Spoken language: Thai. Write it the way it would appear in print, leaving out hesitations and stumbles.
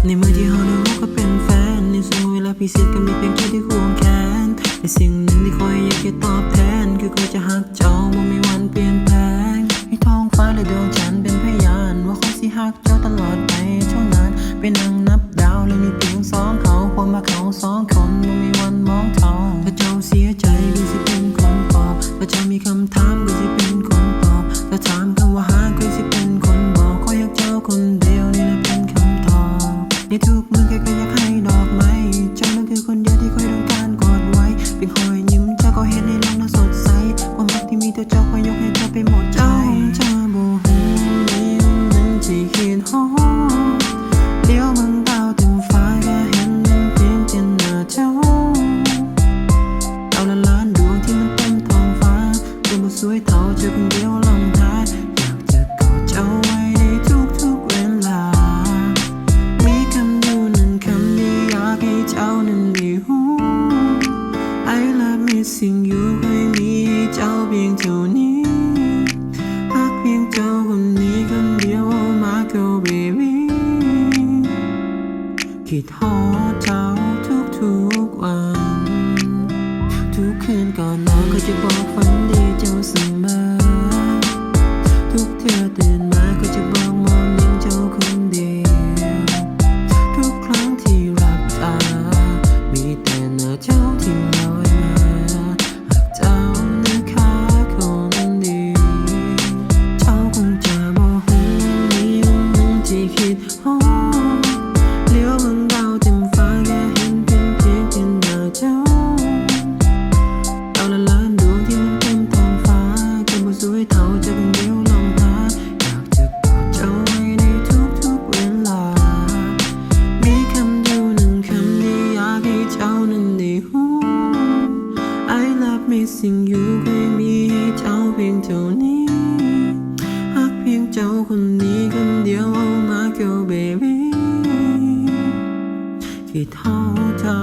ในเมื่อที่เราได้รู้ก็เป็นแฟนในช่วงเวลาพิเศษก็มีเพียงแค่ที่ควงแขนในสิ่งหนึ่งที่คอยอยากจะตอบแทนคือคอยจะหักเจ้าบ่มีวันเปลี่ยนแปลงให้ท้องฟ้าและดวงจันทร์เป็นพยานว่าคอยสิหักเจ้าตลอดไปเท่านั้นเป็นนั่งนับดาวและมีเพียงสองเขาความมาเขาสองคนบ่มีวันมองทองถ้าเจ้าเสียใจก็สิเป็นคนปลอบถ้าเจ้ามีคำถามก็สิเป็นคนตอบถ้าถามคำว่าหาก็สิเป็นคนบอกคอยอยากเจ้าคนเดียวนี่แหละเป็นคำตอบในทุกมือใครก็อยากให้ดอกไม้เจ้านั้นคือคนเดียวที่คอยต้องการกอดไว้เป็นคอยยิ้มเจ้าก็เห็นในโลกน่าสดใสความรักที่มีตัวเจ้าคอยยกให้เธอไปหมดใจเจ้าบ่ฮู้มีมันที่คิดฮอดเลี้ยวเบิ่งดาวเต็มฟ้าก็เห็นมันเพียงแต่หน้าเจ้าดาวละล้านดวงที่มันเต็มท้องฟ้าก็บ่สวยเท่าเธอคนเดียวลองทายอยากจะกอดเจ้าไว้ในทุกๆเวลามีคำอยู่หนึ่งคำที่อยากให้เจ้านั้นได้รู้ I love missing you เคยมีให้เจ้าเพียงเท่านี้รักเพียงเจ้าคนนี้คนเดียว Oh my girl baby คิดฮอดเจ้าทุกวันทุกคืนก่อนนอนก็จะบอกฝันดีเจ้าเสมอทุกเธอตื่นมาก็จะบอกมองนิ่งเจ้าคนเดียวทุกครั้งที่หลับตามีแต่หน้าเจ้าที่ลอยมาหากเจ้านะคะคนดีเจ้าคงจะบอกฮู้มีวันหนึ่งที่คิดฮอดเลี้ยวเบิ่งดาวเต็มฟ้าแค่เห็นเป็นเพียงแต่หน้าเจ้าดาวละล้านดวงที่มันเต็มท้องฟ้าก็บ่สวยเท่าเจ้าคนเดียวลองทายอยากจะกอดเจ้าไว้ในทุกๆเวลามีคำอยู่หนึ่งคำที่อยากให้เจ้านั้นได้รู้ I love missing you เคยมีให้เจ้าเพียงเท่านี้รักเพียงเจ้าคนนี้คนเดียว Oh my girl baby คิดฮอดเจ้า